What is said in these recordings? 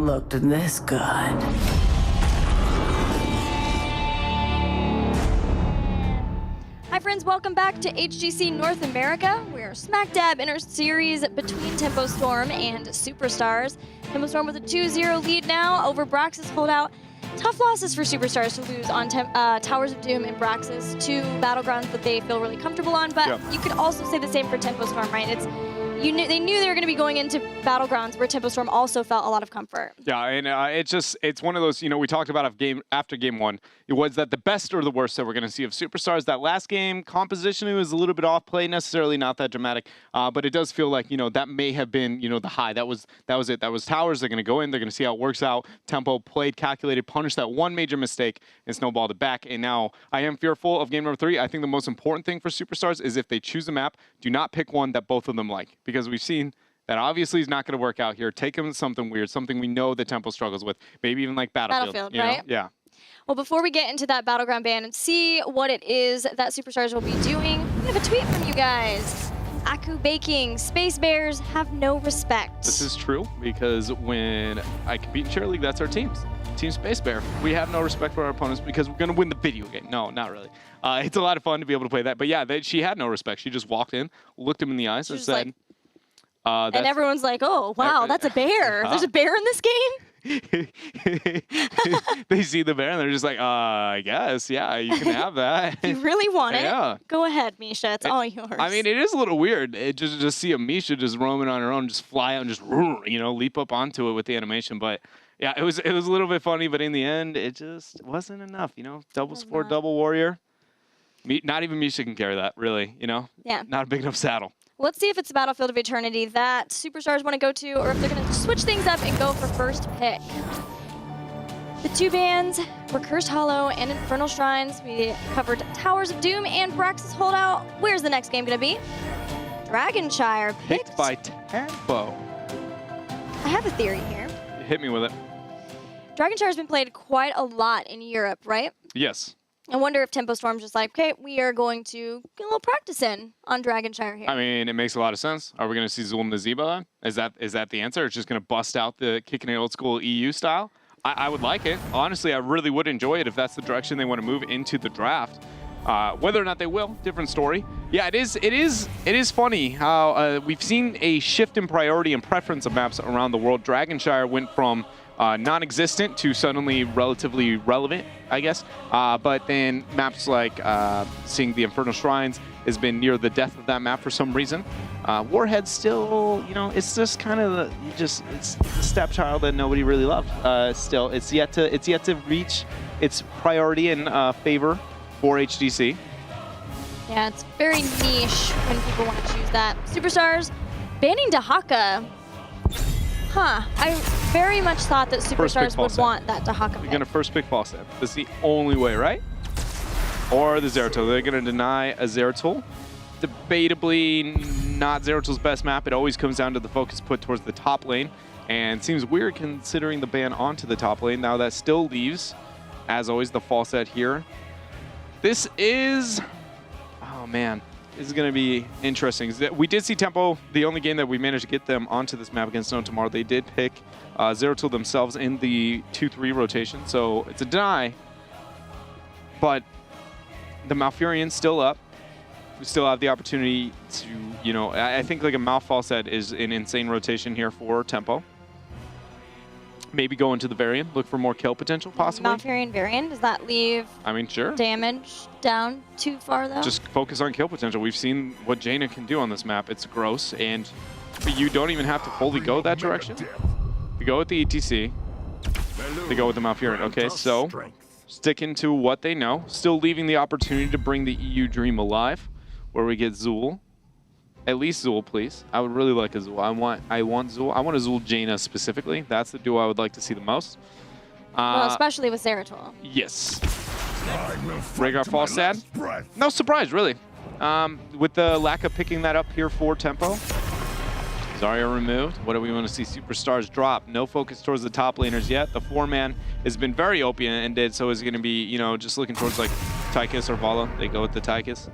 looked this good. Hi friends, welcome back to HGC North America. We're smack dab in our series between Tempo Storm and Superstars. Tempo Storm with a 2-0 lead now over Braxis holdout. Tough losses for Superstars to lose on Towers of Doom and Braxis, two battlegrounds that they feel really comfortable on, but you could also say the same for Tempo Storm, right? They knew they were going to be going into battlegrounds where Tempo Storm also felt a lot of comfort. Yeah, and it's one of those, we talked about after game one. It was that the best or the worst that we're going to see of Superstars. That last game, composition was a little bit off play, necessarily not that dramatic, but it does feel like, that may have been, the high. That was it. That was Towers. They're going to go in. They're going to see how it works out. Tempo played, calculated, punished that one major mistake, and snowballed it back. And now I am fearful of game number 3. I think the most important thing for Superstars is if they choose a map, do not pick one that both of them like, because we've seen that obviously is not going to work out here. Take them to something weird, something we know that Tempo struggles with, maybe even like Battlefield, right? Yeah. Well, before we get into that Battleground ban and see what it is that Superstars will be doing, we have a tweet from you guys. Aku Baking, Space Bears have no respect. This is true, because when I compete in Shire League, that's our teams. Team Space Bear. We have no respect for our opponents because we're going to win the video game. No, not really. It's a lot of fun to be able to play that. But yeah, she had no respect. She just walked in, looked him in the eyes, and said... and everyone's like, oh, wow, that's a bear. There's a bear in this game? They see the bear and they're just like, I guess, yeah, you can have that. You really want it? Yeah. Go ahead, Misha. It's all yours. I mean, it is a little weird. Just see a Misha just roaming on her own, just fly out and just, leap up onto it with the animation. But yeah, it was a little bit funny, but in the end, it just wasn't enough, Double support, double warrior. Not even Misha can carry that, really, Yeah. Not a big enough saddle. Let's see if it's Battlefield of Eternity that Superstars want to go to, or if they're going to switch things up and go for first pick. The two bans were Cursed Hollow and Infernal Shrines. We covered Towers of Doom and Braxis Holdout. Where's the next game going to be? Dragonshire Picked by Tempo. I have a theory here. Hit me with it. Dragonshire's been played quite a lot in Europe, right? Yes. I wonder if Tempo Storm's just like, okay, we are going to get a little practice in on Dragonshire here. I mean, it makes a lot of sense. Are we going to see Zul and Nazeeba then? Is that the answer? It's just going to bust out the kicking it old school EU style? I would like it. Honestly, I really would enjoy it if that's the direction they want to move into the draft. Whether or not they will, different story. Yeah, it is funny how we've seen a shift in priority and preference of maps around the world. Dragonshire went from non-existent to suddenly relatively relevant, I guess. But then maps like seeing the Infernal Shrines has been near the death of that map for some reason. Warhead still, it's just kind of it's the stepchild that nobody really loved. Still, it's yet to reach its priority and favor for HGC. Yeah, it's very niche when people want to choose that. Superstars banning Dahaka. Huh. I very much thought that Superstars would want that Dahaka pick. They're going to first pick False Set. That's the only way, right? Or the Zeratul. They're going to deny a Zeratul. Debatably not Zeratul's best map. It always comes down to the focus put towards the top lane. And seems weird considering the ban onto the top lane. Now that still leaves, as always, the False Set here. This is... Oh, man. This is going to be interesting. We did see Tempo, the only game that we managed to get them onto this map against No Tomorrow. They did pick Zeratul themselves in the 2-3 rotation, so it's a deny. But the Malfurion's still up. We still have the opportunity to, I think like a Malfall set is an insane rotation here for Tempo. Maybe go into the Varian, look for more kill potential, possibly. Malfurion Varian, does that leave sure. Damage down too far, though? Just focus on kill potential. We've seen what Jaina can do on this map. It's gross, and you don't even have to fully go that direction. You go with the ETC. They go with the Malfurion. Okay, so sticking to what they know. Still leaving the opportunity to bring the EU Dream alive, where we get Zul. At least Zul, please. I would really like a Zul. I want Zul. I want a Zul Jaina specifically. That's the duo I would like to see the most. Well, especially with Zeratul. Yes. Rhaegar Falstad. No surprise, really. With the lack of picking that up here for Tempo. Zarya removed. What do we want to see? Superstars drop. No focus towards the top laners yet. The 4-man has been very open-ended, so is going to be, just looking towards like Tychus or Vala. They go with the Tychus.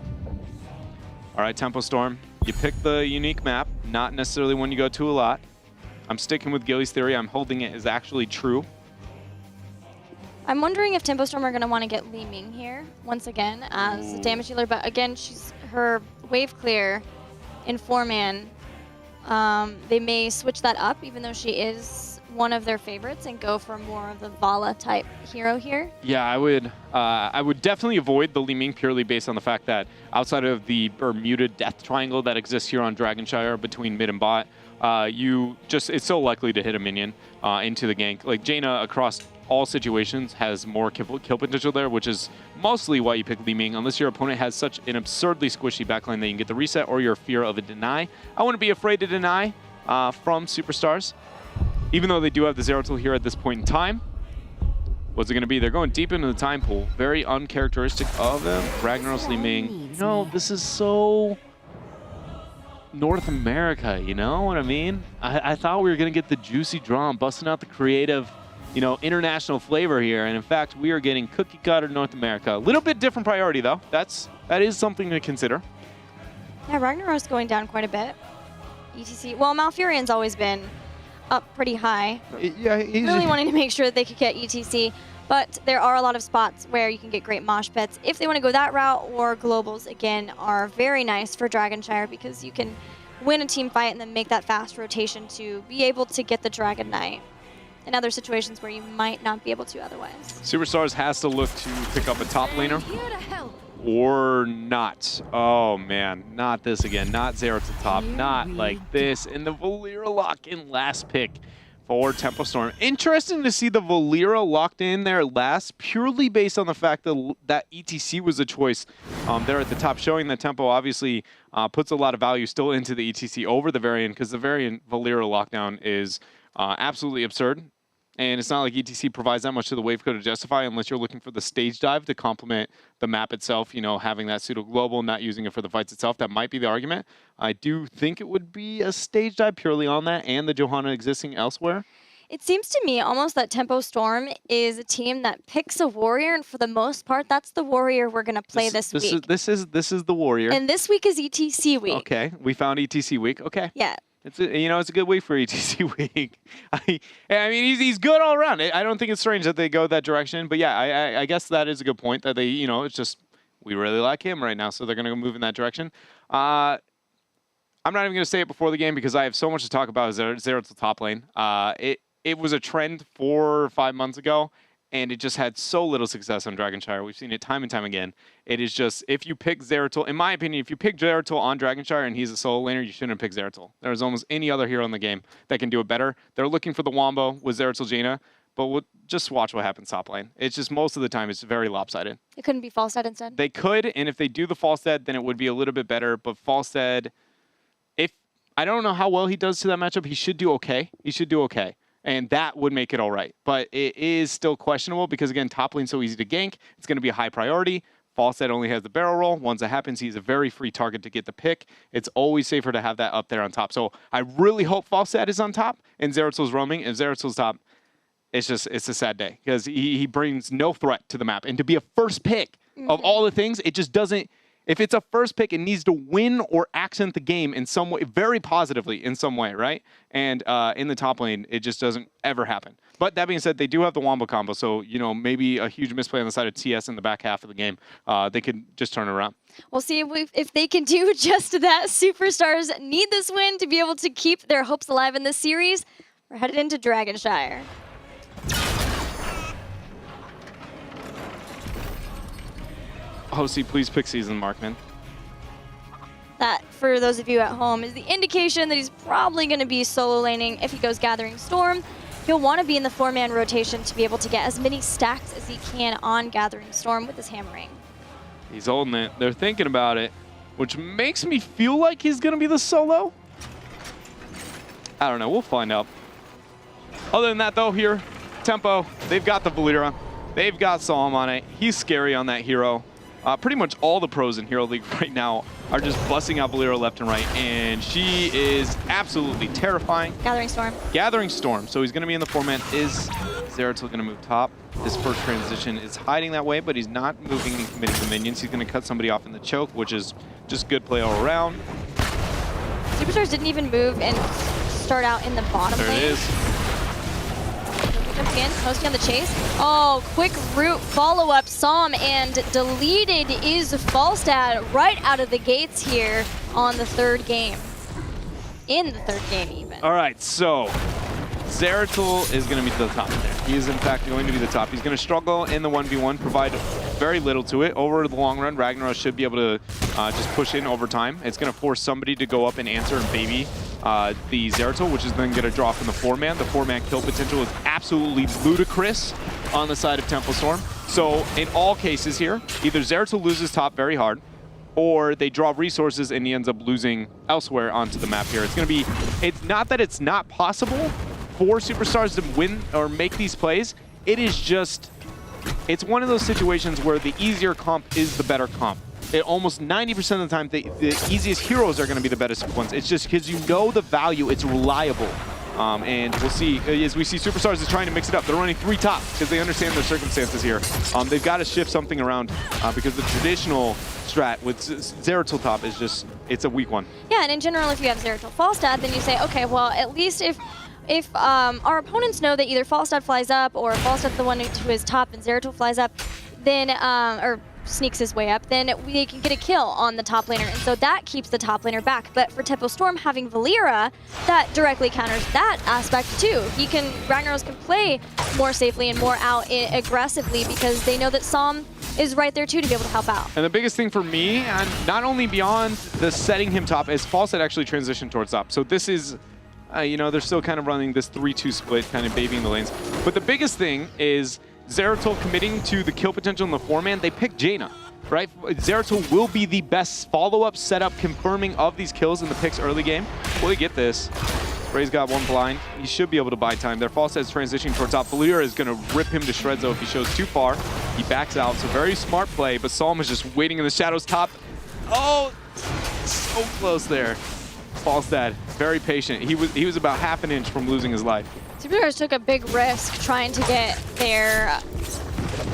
All right, Tempo Storm. You pick the unique map, not necessarily one you go to a lot. I'm sticking with Gilly's theory. I'm holding it as actually true. I'm wondering if Tempo Storm are going to want to get Li Ming here once again as a damage dealer, but again, she's her wave clear in 4-man. They may switch that up, even though she is one of their favorites, and go for more of the Vala type hero here. Yeah, I would definitely avoid the Li Ming purely based on the fact that outside of the Bermuda death triangle that exists here on Dragonshire between mid and bot, it's so likely to hit a minion into the gank. Like Jaina across all situations has more kill potential there, which is mostly why you pick Li Ming, unless your opponent has such an absurdly squishy backline that you can get the reset or your fear of a deny. I wouldn't be afraid to deny from Superstars, even though they do have the Zeratul here at this point in time. What's it going to be? They're going deep into the time pool. Very uncharacteristic of them. Ragnaros Li Ming. You know, this is so North America, you know what I mean? I thought we were going to get the juicy draw and busting out the creative, you know, international flavor here, and in fact, we are getting cookie cutter North America. A little bit different priority, though. That is something to consider. Yeah, Ragnaros going down quite a bit. ETC, well, Malfurion's always been up pretty high. Yeah, he's really wanting to make sure that they could get ETC, but there are a lot of spots where you can get great mosh pits. If they want to go that route, or globals, again, are very nice for Dragonshire because you can win a team fight and then make that fast rotation to be able to get the Dragon Knight in other situations where you might not be able to otherwise. Superstars has to look to pick up a top laner. Or not. Oh man, not this again. Not Zeratul top. Not like this. And the Valera lock-in last pick for Tempo Storm. Interesting to see the Valera locked in there last, purely based on the fact that ETC was a choice there at the top, showing that Tempo obviously puts a lot of value still into the ETC over the Varian, because the Varian Valera lockdown is absolutely absurd. And it's not like ETC provides that much to the wave code to justify, unless you're looking for the stage dive to complement the map itself, you know, having that pseudo global, not using it for the fights itself. That might be the argument. I do think it would be a stage dive purely on that, and the Johanna existing elsewhere. It seems to me almost that Tempo Storm is a team that picks a warrior, and for the most part, that's the warrior we're going to play this week. This is the warrior. And this week is ETC week. Okay, we found ETC week. Okay. Yeah. It's a good week for ETC week. I mean, he's good all around. I don't think it's strange that they go that direction. But yeah, I guess that is a good point that they, you know, it's just we really like him right now, so they're going to move in that direction. I'm not even going to say it before the game because I have so much to talk about. Zeratul top lane. It was a trend 4 or 5 months ago, and it just had so little success on Dragonshire. We've seen it time and time again. It is just, if you pick Zeratul, in my opinion, if you pick Zeratul on Dragonshire and he's a solo laner, you shouldn't pick Zeratul. There's almost any other hero in the game that can do it better. They're looking for the Wombo with Zeratul Jaina, but we'll just watch what happens top lane. It's just most of the time it's very lopsided. It couldn't be Falstad instead? They could, and if they do the Falstad, then it would be a little bit better. But Falstad, I don't know how well he does to that matchup. He should do okay. He should do okay. And that would make it all right. But it is still questionable because, again, top lane's so easy to gank. It's going to be a high priority. Falstad only has the barrel roll. Once that happens, he's a very free target to get the pick. It's always safer to have that up there on top. So I really hope Falstad is on top and Zeratul's roaming. If Zeratul's top, it's a sad day because he brings no threat to the map. And to be a first pick of all the things, it just doesn't. If it's a first pick, it needs to win or accent the game in some way, very positively in some way, right? And in the top lane, it just doesn't ever happen. But that being said, they do have the Wombo combo, so, you know, maybe a huge misplay on the side of TS in the back half of the game. They could just turn it around. We'll see if they can do just that. Superstars need this win to be able to keep their hopes alive in this series. We're headed into Dragonshire. Hosey, please pick season Markman. That, for those of you at home, is the indication that he's probably going to be solo laning. If he goes Gathering Storm, he'll want to be in the 4-man rotation to be able to get as many stacks as he can on Gathering Storm with his hammering. He's holding it. They're thinking about it, which makes me feel like he's going to be the solo. I don't know. We'll find out. Other than that, though, here, Tempo, they've got the Valera. They've got Psalm on it. He's scary on that hero. Pretty much all the pros in Hero League right now are just busting out Valera left and right, and she is absolutely terrifying. Gathering Storm. Gathering Storm. So he's going to be in the 4-man. Is Zeratul going to move top? His first transition is hiding that way, but he's not moving and committing to minions. He's going to cut somebody off in the choke, which is just good play all around. Superstars didn't even move and start out in the bottom There lane. it is. Jumping in, Toasty on the chase. Oh, quick route follow-up, Psalm, and deleted is Falstad right out of the gates here on the third game. In the third game, even. All right, so Zeratul is going to be the top there. He is, in fact, going to be the top. He's going to struggle in the 1v1, provide very little to it. Over the long run, Ragnaros should be able to just push in over time. It's going to force somebody to go up and answer and baby the Zeratul, which is then going to draw from the 4-man. The 4-man kill potential is absolutely ludicrous on the side of Tempo Storm. So in all cases here, either Zeratul loses top very hard, or they draw resources and he ends up losing elsewhere onto the map here. It's going to be, it's not that it's not possible for Superstars to win or make these plays. It is just, it's one of those situations where the easier comp is the better comp. Almost 90% of the time, the easiest heroes are going to be the best ones. It's just because you know the value, it's reliable. And we'll see, as we see Superstars is trying to mix it up. They're running 3 top because they understand their circumstances here. They've got to shift something around because the traditional strat with Zeratul top is just, it's a weak one. Yeah, and in general, if you have Zeratul Falstad, then you say, okay, well, at least if our opponents know that either Falstad flies up or Falstad's the one who is top and Zeratul flies up, then, or sneaks his way up, then they can get a kill on the top laner, and so that keeps the top laner back. But for Tempo Storm having Valera, that directly counters that aspect too. Ragnaros can play more safely and more out aggressively because they know that Psalm is right there too to be able to help out. And the biggest thing for me, and not only beyond the setting him top, is Falstad actually transitioned towards top. So this is, you know, they're still kind of running this 3-2 split, kind of babying the lanes. But the biggest thing is Zeratul committing to the kill potential in the 4-man. They picked Jaina, right? Zeratul will be the best follow-up setup confirming of these kills in the picks early game. Will he get this? Ray's got one blind. He should be able to buy time there. Falstad's transitioning towards top. Valera is going to rip him to shreds, though, if he shows too far. He backs out. So very smart play, but Psalm is just waiting in the shadows top. Oh, so close there. Falstad, very patient. He was about half an inch from losing his life. Superstars took a big risk trying to get their,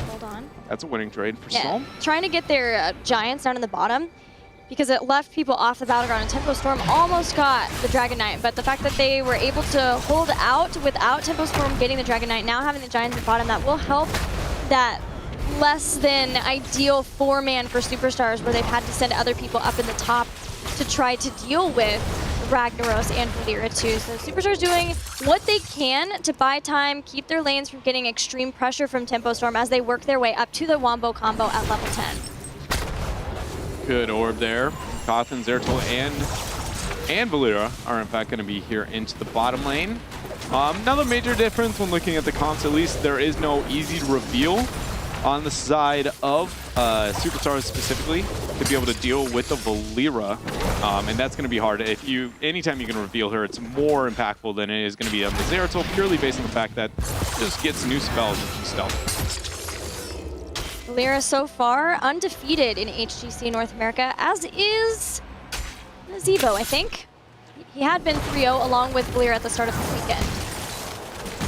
hold on. That's a winning trade for Psalm. Trying to get their Giants down in the bottom because it left people off the battleground, and Tempo Storm almost got the Dragon Knight, but the fact that they were able to hold out without Tempo Storm getting the Dragon Knight, now having the Giants at the bottom, that will help that less than ideal 4-man for Superstars where they've had to send other people up in the top to try to deal with Ragnaros and Valera too. So Superstars doing what they can to buy time, keep their lanes from getting extreme pressure from Tempo Storm as they work their way up to the Wombo combo at level 10. Good orb there. Kothan, Zeratul, and Valera are in fact going to be here into the bottom lane. Another major difference when looking at the comps, at least there is no easy reveal on the side of Superstars specifically to be able to deal with the Valera, and that's going to be hard. Anytime you can reveal her, it's more impactful than it is going to be on the Zeratul, purely based on the fact that it just gets new spells and stealth. Valera so far undefeated in HGC North America, as is Nazebo, I think. He had been 3-0 along with Valera at the start of the weekend.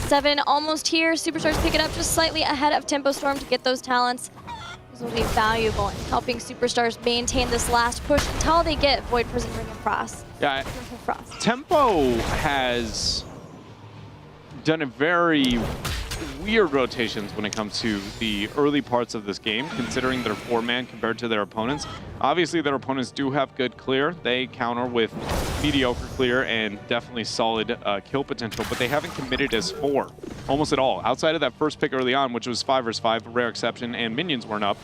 7 almost here. Superstars pick it up just slightly ahead of Tempo Storm to get those talents. This will be valuable in helping Superstars maintain this last push until they get Void Prison Ring and Frost. Yeah, Tempo has done a very weird rotations when it comes to the early parts of this game, considering their 4-man compared to their opponents. Obviously, their opponents do have good clear. They counter with mediocre clear and definitely solid kill potential, but they haven't committed as 4 almost at all. Outside of that first pick early on, which was 5 vs 5, rare exception, and minions weren't up,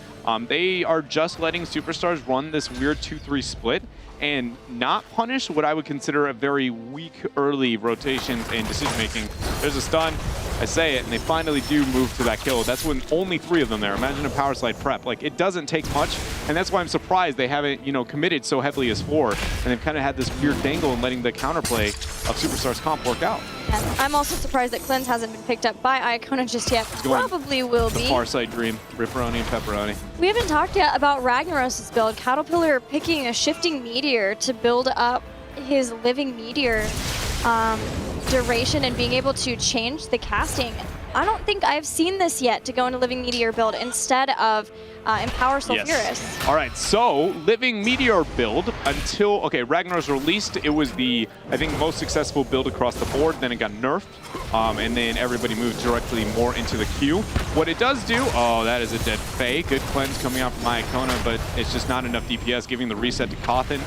they are just letting Superstars run this weird 2-3 split and not punish what I would consider a very weak early rotation and decision-making. There's a stun, I say it, and they finally do move to that kill. That's when only 3 of them there. Imagine a power slide prep. Like, it doesn't take much, and that's why I'm surprised they haven't, you know, committed so heavily as 4, and they've kind of had this weird dangle in letting the counterplay of Superstars comp work out. Yeah, I'm also surprised that Cleanse hasn't been picked up by Iacona just yet. Probably will be. Far side dream, Ripperoni and Pepperoni. We haven't talked yet about Ragnaros' build. Caterpillar picking a Shifting Meteor to build up his Living Meteor duration and being able to change the casting. I don't think I've seen this yet to go into Living Meteor build instead of Empower Sulfuris. Yes. All right, so Living Meteor build until, okay, Ragnar's released. It was the, I think, most successful build across the board. Then it got nerfed, and then everybody moved directly more into the queue. What it does do, oh, that is a dead Fae. Good cleanse coming out from Iacona, but it's just not enough DPS, giving the reset to Cawthon.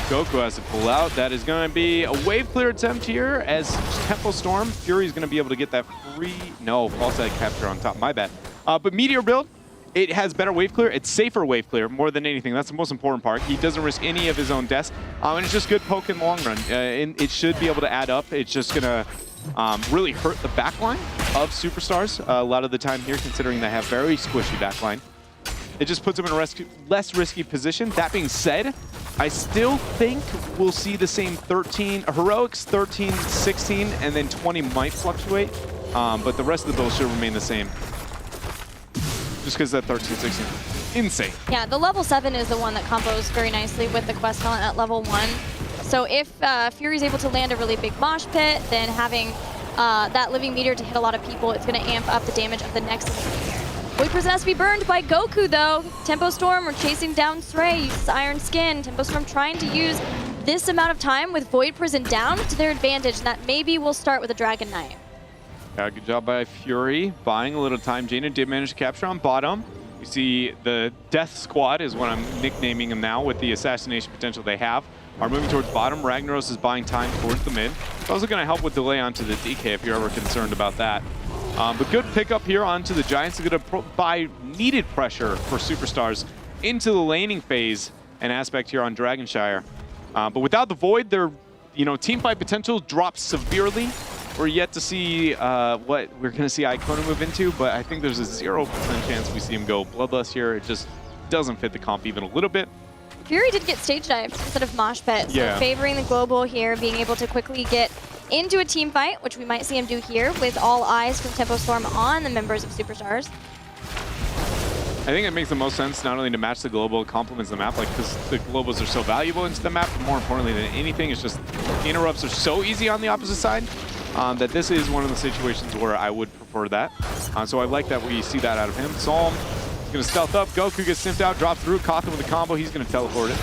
Goku has to pull out. That is going to be a wave clear attempt here as Tempo Storm. Fury is going to be able to get that free, no, false side capture on top, my bad. But Meteor build, it has better wave clear. It's safer wave clear more than anything. That's the most important part. He doesn't risk any of his own deaths. And it's just good poke in the long run. And it should be able to add up. It's just going to really hurt the backline of Superstars a lot of the time here, considering they have very squishy backline. It just puts them in a less risky position. That being said, I still think we'll see the same 13, Heroics 13, 16, and then 20 might fluctuate. But the rest of the build should remain the same. Just because that 13, 16, insane. Yeah, the level 7 is the one that combos very nicely with the quest talent at level 1. So if Fury's able to land a really big mosh pit, then having that Living Meteor to hit a lot of people, it's going to amp up the damage of the next Living Meteor. Void Prison has to be burned by Goku, though. Tempo Storm, we're chasing down Stray, uses Iron Skin. Tempo Storm trying to use this amount of time with Void Prison down to their advantage, and that maybe will start with a Dragon Knight. Yeah, good job by Fury, buying a little time. Jaina did manage to capture on bottom. You see the Death Squad is what I'm nicknaming them now with the assassination potential they have. Are moving towards bottom. Ragnaros is buying time towards the mid. It's also going to help with delay onto the DK if you're ever concerned about that. But good pickup here onto the Giants. They're going to buy needed pressure for Superstars into the laning phase and aspect here on Shire. But without the Void, their team fight potential drops severely. We're yet to see what we're going to see Iacona move into, but I think there's a 0% chance we see him go Bloodlust here. It just doesn't fit the comp even a little bit. Fury did get stage dived instead of mosh pit, so yeah. Favoring the global here, being able to quickly get into a team fight, which we might see him do here with all eyes from Tempo Storm on the members of Superstars. I think it makes the most sense not only to match the global, complements the map, like because the globals are so valuable into the map, but more importantly than anything, it's just interrupts are so easy on the opposite side that this is one of the situations where I would prefer that. So I like that we see that out of him. Psalm is going to stealth up. Goku gets sniffed out, drop through. Cawthon with a combo. He's going to teleport it.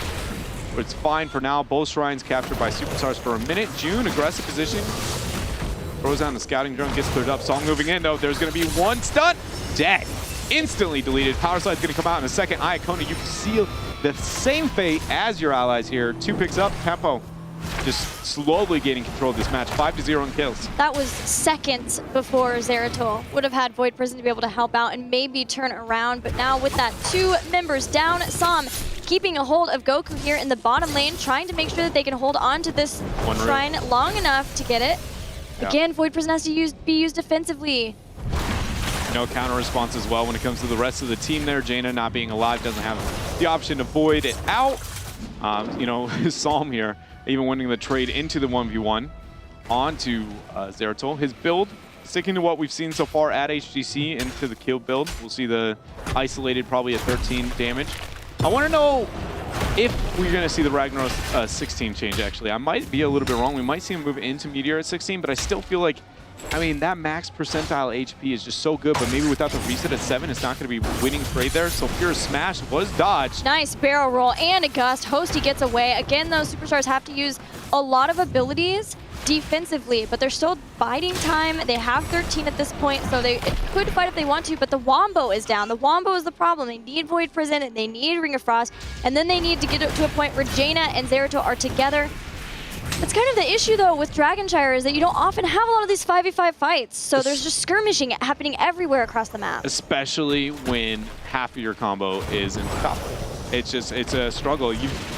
But it's fine for now. Both shrines captured by Superstars for a minute. June, aggressive position. Throws down the scouting drone, gets cleared up. Song moving in, though. There's going to be one stun. Dead. Instantly deleted. Power slide's going to come out in a second. Iacona, you can see the same fate as your allies here. 2 picks up. Tempo just slowly gaining control of this match. 5-0 in kills. That was seconds before Zeratul would have had Void Prison to be able to help out and maybe turn around. But now with that 2 members down, Sam keeping a hold of Goku here in the bottom lane, trying to make sure that they can hold on to this shrine long enough to get it. Yeah. Again, Void Prison has to be used defensively. No counter response as well when it comes to the rest of the team there. Jaina not being alive doesn't have the option to void it out. Psalm here, even winning the trade into the 1v1 onto Zeratul. His build, sticking to what we've seen so far at HGC into the kill build. We'll see the isolated probably at 13 damage. I want to know if we're going to see the Ragnaros 16 change, actually. I might be a little bit wrong. We might see him move into Meteor at 16, but I still feel like, I mean, that max percentile HP is just so good, but maybe without the reset at 7, it's not going to be winning trade there. So Pure Smash was dodged. Nice barrel roll and a gust. Hosty gets away. Again, those Superstars have to use a lot of abilities defensively, but they're still biding time. They have 13 at this point, so they could fight if they want to, but the Wombo is down. The Wombo is the problem. They need Void Prison, and they need Ring of Frost, and then they need to get to a point where Jaina and Zeratul are together. That's kind of the issue, though, with Shire is that you don't often have a lot of these 5v5 fights, so there's just skirmishing happening everywhere across the map. Especially when half of your combo is in the top. It's a struggle.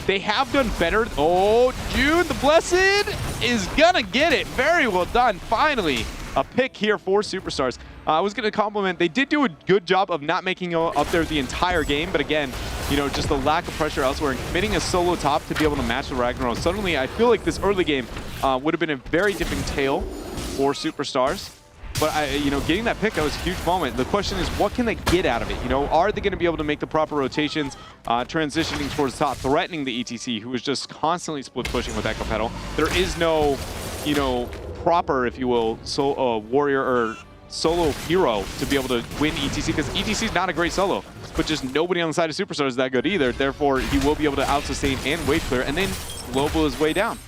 They have done better. Oh, June, the Blessed is gonna get it. Very well done. Finally, a pick here for Superstars. I was gonna compliment, they did do a good job of not making up there the entire game, but again, just the lack of pressure elsewhere and committing a solo top to be able to match the Ragnaros. Suddenly, I feel like this early game would have been a very different tale for Superstars. But getting that pick, that was a huge moment. The question is, what can they get out of it? Are they going to be able to make the proper rotations, transitioning towards the top, threatening the ETC, who is just constantly split pushing with Echo Pedal? There is no, proper, if you will, warrior or solo hero to be able to win ETC, because ETC is not a great solo, but just nobody on the side of Superstars is that good either. Therefore, he will be able to out-sustain and wave clear, and then global his way down.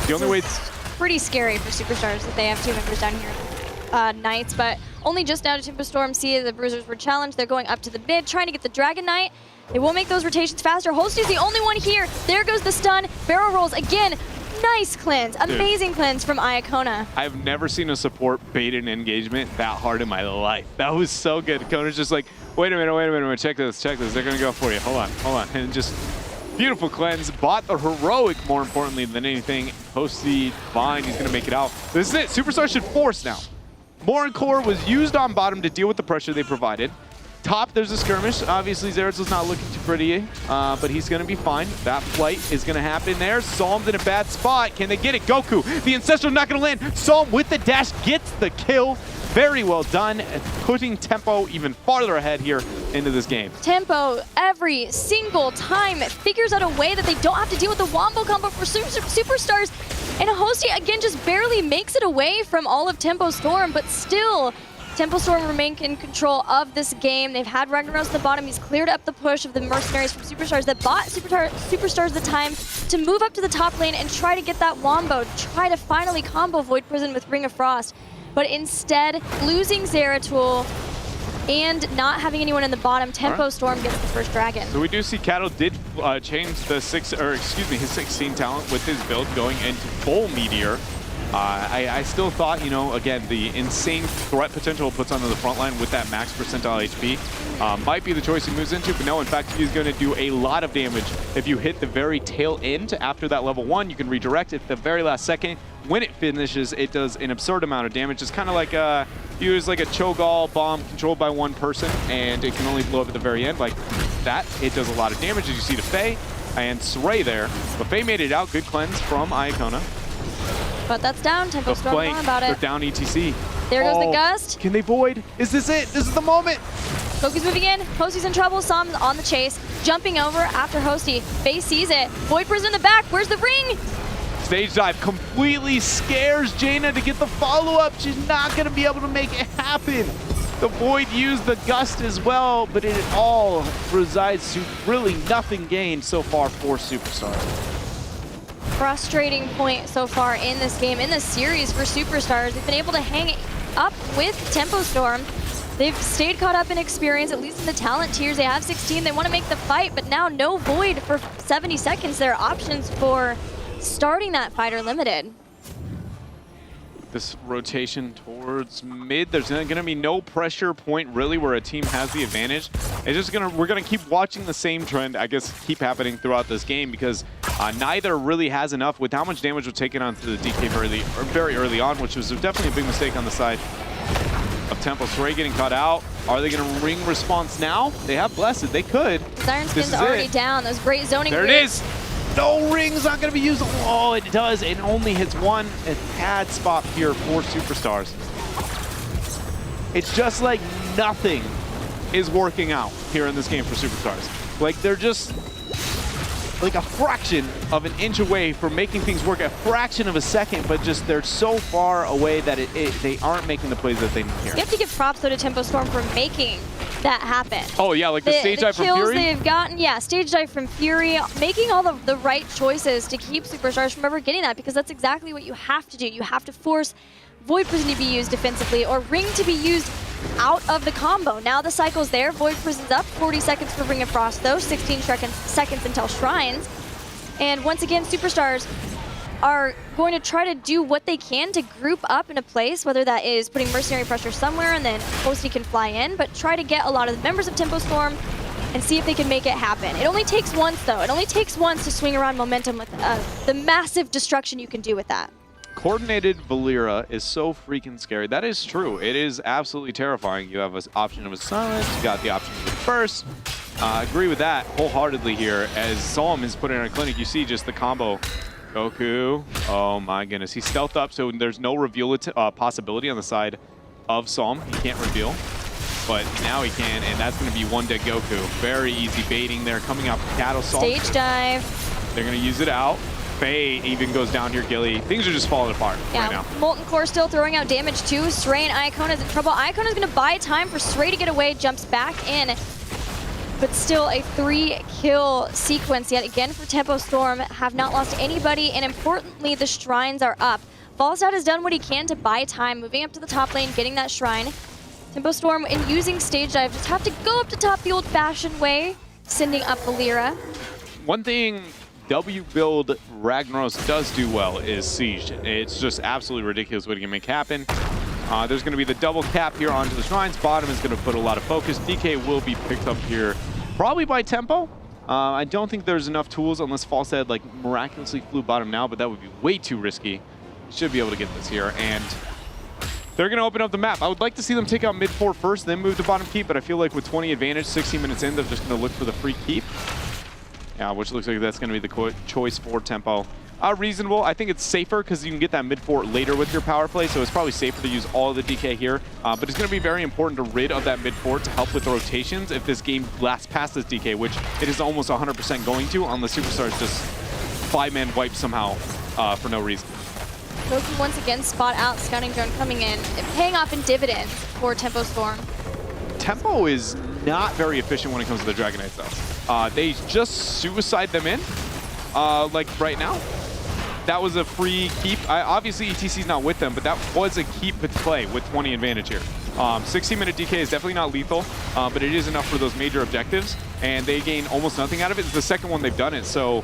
The only way... It's pretty scary for Superstars that they have 2 members down here. Knights, but only just now to Tempo Storm see the Bruisers were challenged. They're going up to the mid, trying to get the Dragon Knight. They will make those rotations faster. Hosty's the only one here. There goes the stun. Barrel rolls again. Nice cleanse. Amazing cleanse from Iacona. I've never seen a support bait an engagement that hard in my life. That was so good. Kona's just like, wait a minute, check this. They're going to go for you. Hold on. And just beautiful cleanse. Bought the heroic, more importantly than anything. Hosty, fine. He's going to make it out. This is it. Superstar should force now. Morin Core was used on bottom to deal with the pressure they provided. Top, there's a skirmish. Obviously, Zeretzel's not looking too pretty, but he's going to be fine. That flight is going to happen there. Psalm's in a bad spot. Can they get it? Goku, the Ancestral not going to land. Psalm with the dash gets the kill. Very well done, putting Tempo even farther ahead here into this game. Tempo, every single time, figures out a way that they don't have to deal with the wombo combo for Superstars. And Hosty, again, just barely makes it away from all of Tempo Storm, but still, Tempo Storm remain in control of this game. They've had Ragnaros at the bottom. He's cleared up the push of the mercenaries from Superstars that bought Superstars the time to move up to the top lane and try to get that wombo, try to finally combo Void Prison with Ring of Frost. But instead, losing Zeratul and not having anyone in the bottom, Tempo Storm gets the first dragon. So we do see Cattle did change the his 16 talent with his build going into full Meteor. I still thought, again, the insane threat potential it puts onto the front line with that max percentile HP might be the choice he moves into, but no, in fact, he's going to do a lot of damage. If you hit the very tail end after that level 1, you can redirect it at the very last second. When it finishes, it does an absurd amount of damage. It's kind of like use like a Cho'Gall bomb controlled by one person, and it can only blow up at the very end. Like that, it does a lot of damage, as you see to Faye and Saray there. But Faye made it out. Good cleanse from Iacona. But that's down. Tempo Storm on about it. They're down ETC. There goes the Gust. Can they void? Is this it? This is the moment. Goku's moving in. Hosty's in trouble. Psalm's on the chase. Jumping over after Hosty. Faye sees it. Void Prison in the back. Where's the ring? Stage dive completely scares Jaina to get the follow-up. She's not going to be able to make it happen. The Void used the Gust as well, but it all resides to really nothing gained so far for Superstar. Frustrating point so far in this game, in this series for Superstars. They've been able to hang up with Tempo Storm. They've stayed caught up in experience, at least in the talent tiers. They have 16. They want to make the fight, but now no Void for 70 seconds. There are options for starting that fight are limited. This rotation towards mid, there's going to be no pressure point really where a team has the advantage. It's just we're gonna keep watching the same trend, I guess, keep happening throughout this game, because neither really has enough with how much damage was taken onto the DK very early on, which was definitely a big mistake on the side of Tempo. Saray getting caught out. Are they going to ring response now? They have Blessed. They could. Siren Skin's already down. Those great zoning. There it is. No ring's not going to be used. Oh, it does. It only hits one. A bad spot here for Superstars. It's just like nothing is working out here in this game for Superstars. Like they're just like a fraction of an inch away from making things work, a fraction of a second, but just they're so far away that they aren't making the plays that they need here. You have to give props though to Tempo Storm for making that happen. Oh yeah, like the stage dive from Fury? They've gotten, yeah, stage dive from Fury, making all the right choices to keep Superstars from ever getting that, because that's exactly what you have to do. You have to force Void Prison to be used defensively or Ring to be used out of the combo. Now the cycle's there. Void Prison's up. 40 seconds for Ring of Frost, though. 16 seconds until Shrines. And once again, Superstars are going to try to do what they can to group up in a place, whether that is putting mercenary pressure somewhere and then Hosty can fly in, but try to get a lot of the members of Tempo Storm and see if they can make it happen. It only takes once, though. It only takes once to swing around momentum with the massive destruction you can do with that. Coordinated Valera is so freaking scary. That is true. It is absolutely terrifying. You have an option of a silence. You got the option of a burst. Agree with that wholeheartedly here. As Psalm is put in a clinic, you see just the combo. Goku, oh my goodness. He's stealthed up, so there's no reveal possibility on the side of Psalm. He can't reveal, but now he can, and that's going to be one dead Goku. Very easy baiting there, coming out from Cattle. Stage dive. They're going to use it out. Faye even goes down here, Gilly. Things are just falling apart right now. Molten Core still throwing out damage too. Stray and Iakona's in trouble. Iakona's going to buy time for Stray to get away, jumps back in. But still a 3-kill sequence yet again for Tempo Storm. Have not lost anybody, and importantly, the shrines are up. Falstad has done what he can to buy time, moving up to the top lane, getting that shrine. Tempo Storm, in using stage dive, just have to go up to top the old-fashioned way, sending up the Lyra. One thing W build Ragnaros does do well is Siege. It's just absolutely ridiculous what he can make happen. There's going to be the double cap here onto the shrines. Bottom is going to put a lot of focus. DK will be picked up here probably by Tempo. I don't think there's enough tools unless Falstad like miraculously flew bottom now, but that would be way too risky. Should be able to get this here, and they're going to open up the map. I would like to see them take out mid-4 first, then move to bottom keep, but I feel like with 20 advantage, 16 minutes in, they're just going to look for the free keep. Yeah, which looks like that's going to be the choice for Tempo. Reasonable. I think it's safer because you can get that mid-4 later with your power play, so it's probably safer to use all of the DK here. But it's going to be very important to rid of that mid-4 to help with the rotations if this game lasts past this DK, which it is almost 100% going to, unless Superstars just 5-man wipe somehow for no reason. Goku once again spot out, scouting drone coming in, paying off in dividends for Tempo Storm. Tempo is not very efficient when it comes to the Dragon Knights, though. They just suicide them in, like right now. That was a free keep. Obviously, ETC's not with them, but that was a keep to play with 20 advantage here. 16-minute DK is definitely not lethal, but it is enough for those major objectives, and they gain almost nothing out of it. It's the second one they've done it, so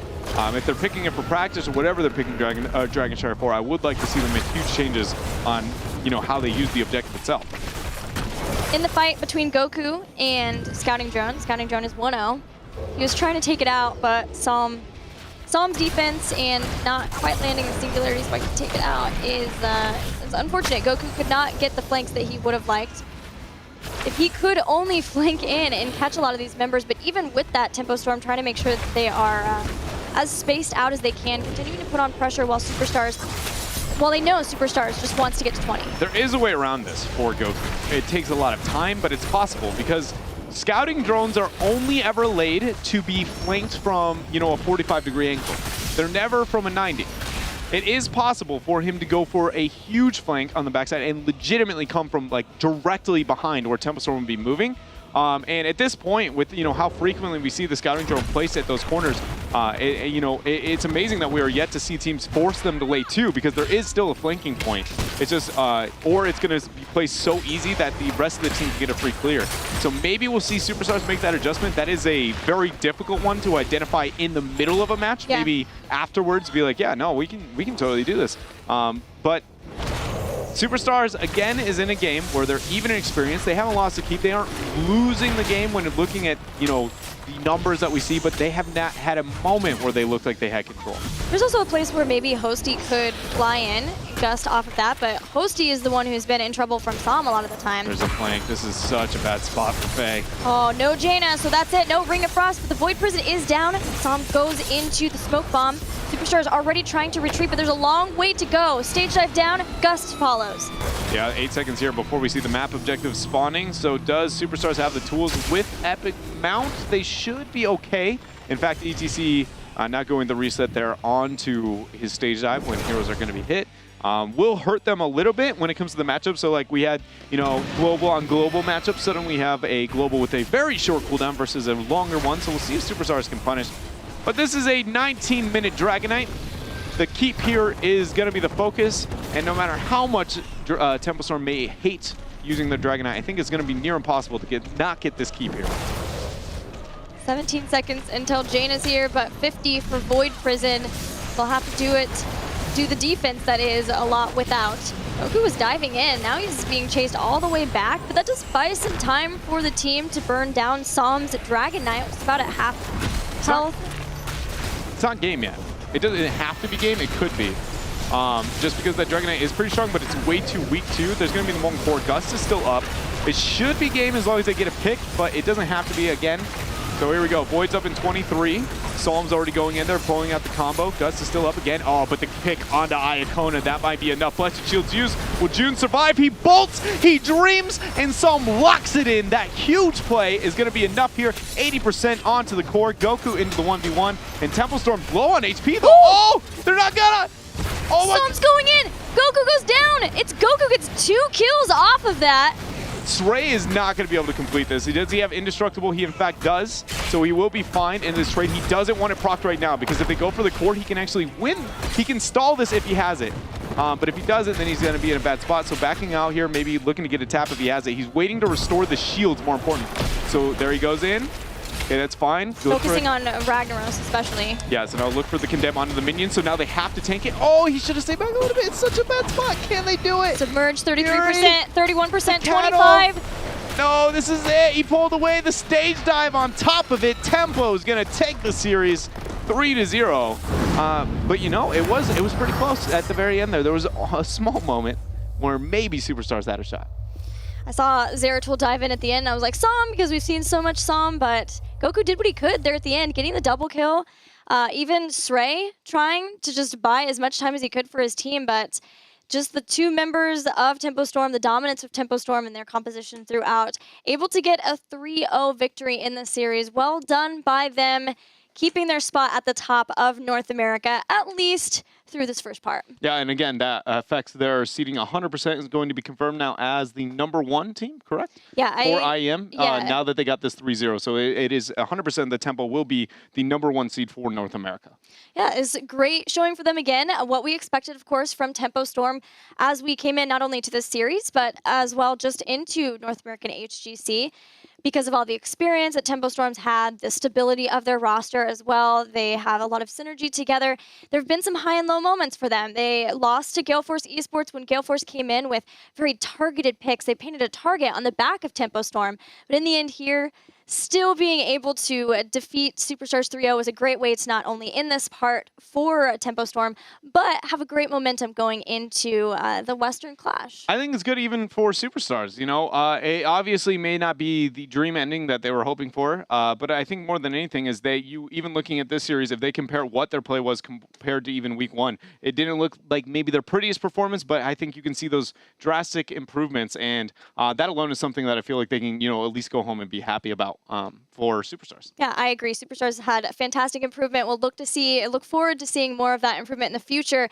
if they're picking it for practice or whatever they're picking Dragon Shire for, I would like to see them make huge changes on how they use the objective itself. In the fight between Goku and Scouting Drone is 1-0. He was trying to take it out, but Psalm's defense and not quite landing the singularity spike to take it out is unfortunate. Goku could not get the flanks that he would have liked. If he could only flank in and catch a lot of these members, but even with that, Tempo Storm trying to make sure that they are as spaced out as they can, continuing to put on pressure while they know Superstars just wants to get to 20. There is a way around this for Goku. It takes a lot of time, but it's possible because scouting drones are only ever laid to be flanked from, a 45-degree angle. They're never from a 90. It is possible for him to go for a huge flank on the backside and legitimately come from directly behind where Tempo Storm would be moving. And at this point, with how frequently we see the scouting drone placed at those corners, it's amazing that we are yet to see teams force them to lay 2 because there is still a flanking point. It's just, or it's going to be placed so easy that the rest of the team can get a free clear. So maybe we'll see Superstars make that adjustment. That is a very difficult one to identify in the middle of a match. Yeah. Maybe afterwards be like, yeah, no, we can totally do this. But Superstars, again, is in a game where they're even in experience. They haven't lost a keep. They aren't losing the game when looking at, the numbers that we see, but they have not had a moment where they look like they had control. There's also a place where maybe Hosty could fly in just off of that, but Hosty is the one who's been in trouble from Psalm a lot of the time. There's a flank. This is such a bad spot for Faye. Oh, no Jaina, so that's it. No Ring of Frost, but the Void Prison is down. Psalm goes into the smoke bomb. Superstars already trying to retreat, but there's a long way to go. Stage dive down, Gust follows. Yeah, 8 seconds here before we see the map objective spawning. So does Superstars have the tools with Epic Mount? They should be okay. In fact, ETC not going the reset there onto his stage dive when heroes are going to be hit. Will hurt them a little bit when it comes to the matchup. So like we had, global on global matchup. Suddenly we have a global with a very short cooldown versus a longer one. So we'll see if Superstars can punish. But this is a 19-minute Dragon Knight. The keep here is going to be the focus. And no matter how much Tempo Storm may hate using the Dragon Knight, I think it's going to be near impossible to not get this keep here. 17 seconds until Jane is here, but 50 for Void Prison. They'll have to do the defense that is a lot without. Goku was diving in. Now he's being chased all the way back, but that does buy some time for the team to burn down Psalm's Dragon Knight. It's about at half health. It's not game yet. It doesn't have to be game. It could be. Just because that Dragon Knight is pretty strong, but it's way too weak too. There's going to be the Molten Core. Gust is still up. It should be game as long as they get a pick, but it doesn't have to be again. So here we go. Void's up in 23. Psalm's already going in there, pulling out the combo. Gus is still up again. Oh, but the pick onto Iacona, that might be enough. Blessed Shield's used. Will June survive? He bolts, he dreams, and Psalm locks it in. That huge play is going to be enough here. 80% onto the core. Goku into the 1v1. And Temple Storm low on HP, though. Oh, they're not gonna. Oh, my. Psalm's going in. Goku goes down. It's Goku gets 2 kills off of that. Srey is not going to be able to complete this. Does he have Indestructible? He, in fact, does. So he will be fine in this trade. He doesn't want it procced right now because if they go for the core, he can actually win. He can stall this if he has it. But if he doesn't, then he's going to be in a bad spot. So backing out here, maybe looking to get a tap if he has it. He's waiting to restore the shields, more important. So there he goes in. Okay, that's fine. Focusing on Ragnaros especially. Yeah, so now look for the condemn onto the minions. So now they have to tank it. Oh, he should have stayed back a little bit. It's such a bad spot. Can they do it? Submerge 33%, 31%, 25. No, this is it. He pulled away the stage dive on top of it. Tempo is going to take the series 3-0. But you know, it was pretty close at the very end there. There was a small moment where maybe Superstars had a shot. I saw Zeratul dive in at the end. I was like, Psalm, because we've seen so much Psalm, but Goku did what he could there at the end, getting the double kill. Even Srey trying to just buy as much time as he could for his team, but just the 2 members of Tempo Storm, the dominance of Tempo Storm and their composition throughout, able to get a 3-0 victory in the series. Well done by them, keeping their spot at the top of North America, at least through this first part. Yeah, and again, that affects their seeding 100% is going to be confirmed now as the #1 team, correct? Yeah. For IEM, now that they got this 3-0. So it is 100% the Tempo will be the #1 seed for North America. Yeah, it's great showing for them again. What we expected, of course, from Tempo Storm as we came in not only to this series, but as well just into North American HGC. Because of all the experience that Tempo Storm's had, the stability of their roster as well. They have a lot of synergy together. There have been some high and low moments for them. They lost to Gale Force Esports when Gale Force came in with very targeted picks. They painted a target on the back of Tempo Storm. But in the end here, still being able to defeat Superstars 3-0 is a great way to not only in this part for Tempo Storm, but have a great momentum going into the Western Clash. I think it's good even for Superstars. You know, it obviously may not be the dream ending that they were hoping for, but I think more than anything is even looking at this series, if they compare what their play was compared to even week 1, it didn't look like maybe their prettiest performance, but I think you can see those drastic improvements, and that alone is something that I feel like they can, you know, at least go home and be happy about. For Superstars. Yeah, I agree. Superstars had a fantastic improvement. We'll look forward to seeing more of that improvement in the future.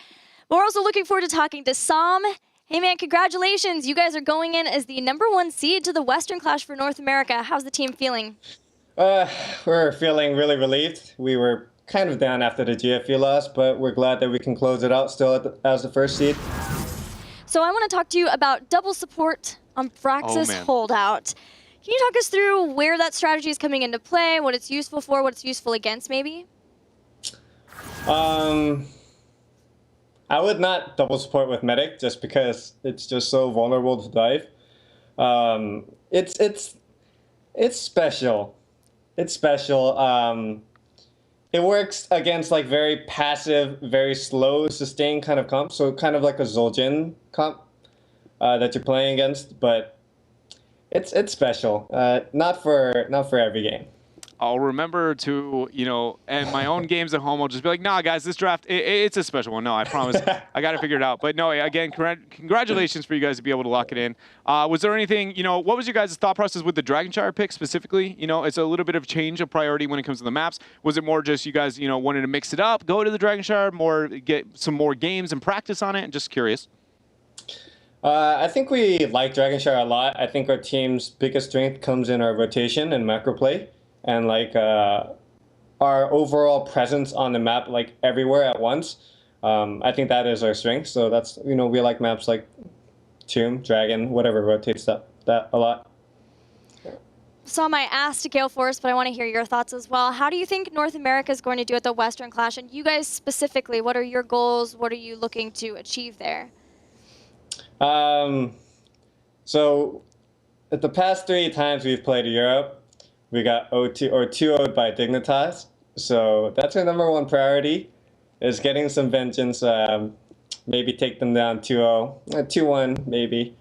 But we're also looking forward to talking to Psalm. Hey man, congratulations. You guys are going in as the #1 seed to the Western Clash for North America. How's the team feeling? We're feeling really relieved. We were kind of down after the GFU loss, but we're glad that we can close it out still as the first seed. So I want to talk to you about double support on Fraxis Holdout. Can you talk us through where that strategy is coming into play, what it's useful for, what it's useful against, maybe? I would not double support with Medic just because it's just so vulnerable to dive. It's special. It's special. It works against like very passive, very slow, sustained kind of comp. So kind of like a Zul'jin comp that you're playing against, but it's special. Not for every game. I'll remember to, you know, and my own games at home, I'll just be like, nah, guys, this draft, it's a special one. No, I promise. I got to figure it out. But no, again, congratulations for you guys to be able to lock it in. Was there anything, you know, what was your guys' thought process with the Dragon Shire pick specifically? You know, it's a little bit of change of priority when it comes to the maps. Was it more just you guys, you know, wanted to mix it up, go to the Dragon Shire, get some more games and practice on it? Just curious. I think we like Dragon Shire a lot. I think our team's biggest strength comes in our rotation and macro play, and like our overall presence on the map, like everywhere at once. I think that is our strength. So that's, you know, we like maps like Tomb, Dragon, whatever rotates that a lot. Psalm, I asked Gale Force, but I want to hear your thoughts as well. How do you think North America is going to do at the Western Clash? And you guys specifically, what are your goals? What are you looking to achieve there? So at the past 3 times we've played Europe, we got 2-0'd by Dignitas. So that's our #1 priority, is getting some vengeance, maybe take them down 2-0, 2-1 maybe.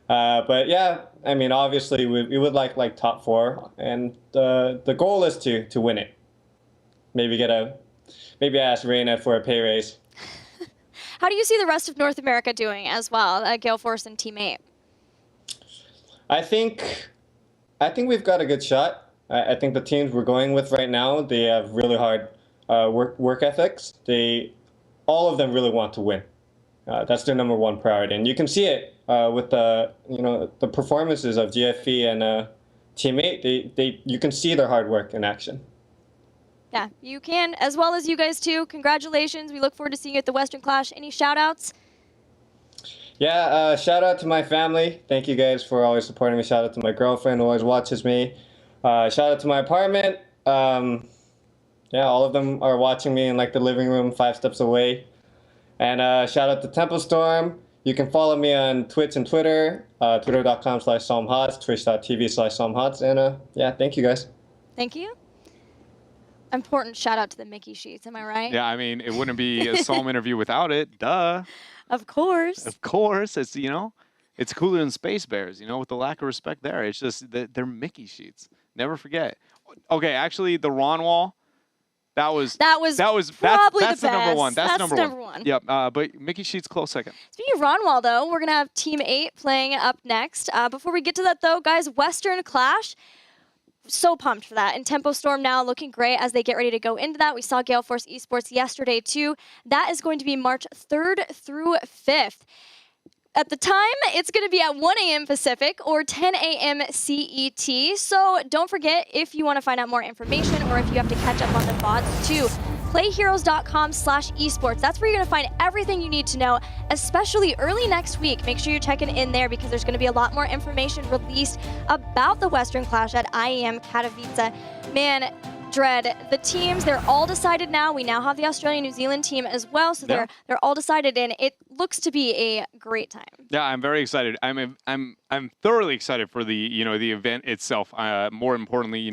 But yeah, I mean, obviously we would like top 4, and the goal is to win it. Maybe ask Reina for a pay raise. How do you see the rest of North America doing as well, Gale Force and Team 8? I think we've got a good shot. I think the teams we're going with right now, they have really hard work ethics. All of them really want to win. That's their number 1 priority, and you can see it with the performances of GFE and Team 8. You can see their hard work in action. Yeah, you can, as well as you guys too. Congratulations. We look forward to seeing you at the Western Clash. Any shout outs? Yeah, shout out to my family. Thank you guys for always supporting me. Shout out to my girlfriend who always watches me. Shout out to my apartment. Yeah, all of them are watching me in like the living room 5 steps away. And shout out to Tempo Storm. You can follow me on Twitch and Twitter, twitter.com/SalmHots, twitch.tv/SalmHots. And yeah, thank you guys. Thank you. Important shout out to the Mickey sheets, am I right? Yeah, I mean, it wouldn't be a Psalm interview without it. Duh. Of course. Of course. It's, it's cooler than Space Bears, with the lack of respect there. It's just that they're Mickey sheets. Never forget. Okay, actually, the Ron Wall, that's probably the the number best. 1. That's number number one. Yep. But Mickey sheets close second. Speaking of Ronwall, though, we're going to have Team 8 playing up next. Before we get to that, though, guys, Western Clash. So pumped for that. And Tempo Storm now looking great as they get ready to go into that. We saw Gale Force Esports yesterday, too. That is going to be March 3rd through 5th. At the time, it's going to be at 1 a.m. Pacific or 10 a.m. CET. So don't forget, if you want to find out more information or if you have to catch up on the VODs, too, playheroes.com/esports. That's where you're going to find everything you need to know, especially early next week. Make sure you're checking in there because there's going to be a lot more information released about the Western Clash at IEM Katowice. Man, Dread, the teams, they're all decided now. We now have the Australia-New Zealand team as well, so they're all decided, and it looks to be a great time. Yeah, I'm very excited. I'm thoroughly excited for the the event itself. More importantly,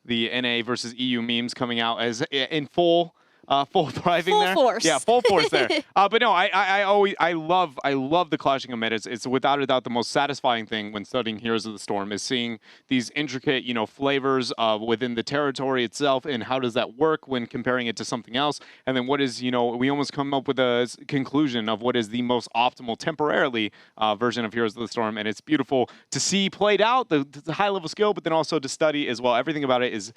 the NA versus EU memes coming out as in full thriving full there. Force. Yeah, full force there. But no, I love the clashing of metas. It's without a doubt the most satisfying thing when studying Heroes of the Storm is seeing these intricate, flavors within the territory itself and how does that work when comparing it to something else. And then what is, we almost come up with a conclusion of what is the most optimal temporarily version of Heroes of the Storm. And it's beautiful to see played out, the high level skill, but then also to study as well. Everything about it is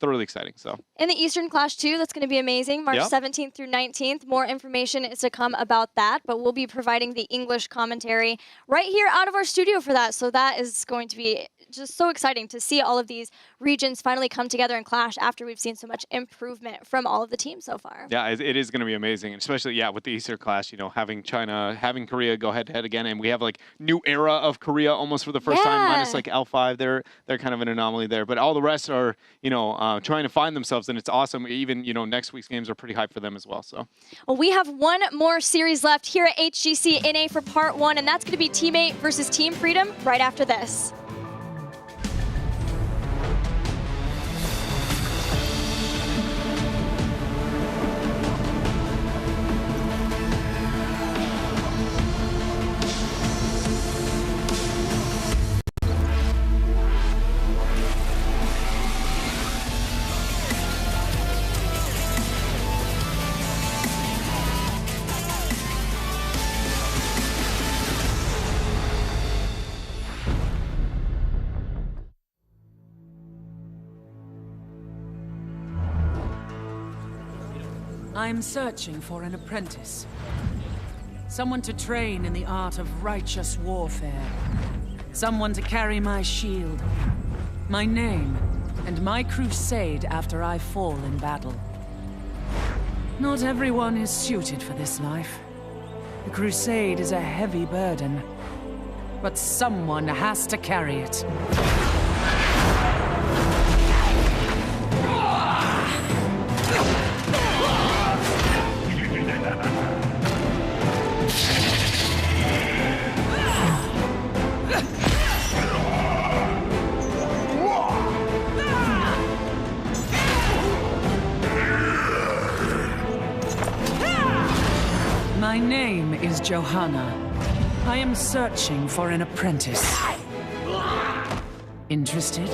thoroughly exciting. So. In the Eastern Clash too, that's going to be amazing. March 17th through 19th. More information is to come about that, but we'll be providing the English commentary right here out of our studio for that. So that is going to be just so exciting to see all of these regions finally come together and clash after we've seen so much improvement from all of the teams so far. Yeah, it is going to be amazing, especially with the Eastern Clash, having China, having Korea go head to head again, and we have like new era of Korea almost for the first time, minus like L5. They're kind of an anomaly there, but all the rest are trying to find themselves, and it's awesome. Even next week's games are pretty hyped for them as well. So, well, we have one more series left here at HGC NA for part 1, and that's going to be Team 8 versus Team Freedom right after this. I'm searching for an apprentice. Someone to train in the art of righteous warfare. Someone to carry my shield, my name, and my crusade after I fall in battle. Not everyone is suited for this life. The crusade is a heavy burden, but someone has to carry it. My name is Johanna. I am searching for an apprentice. Interested?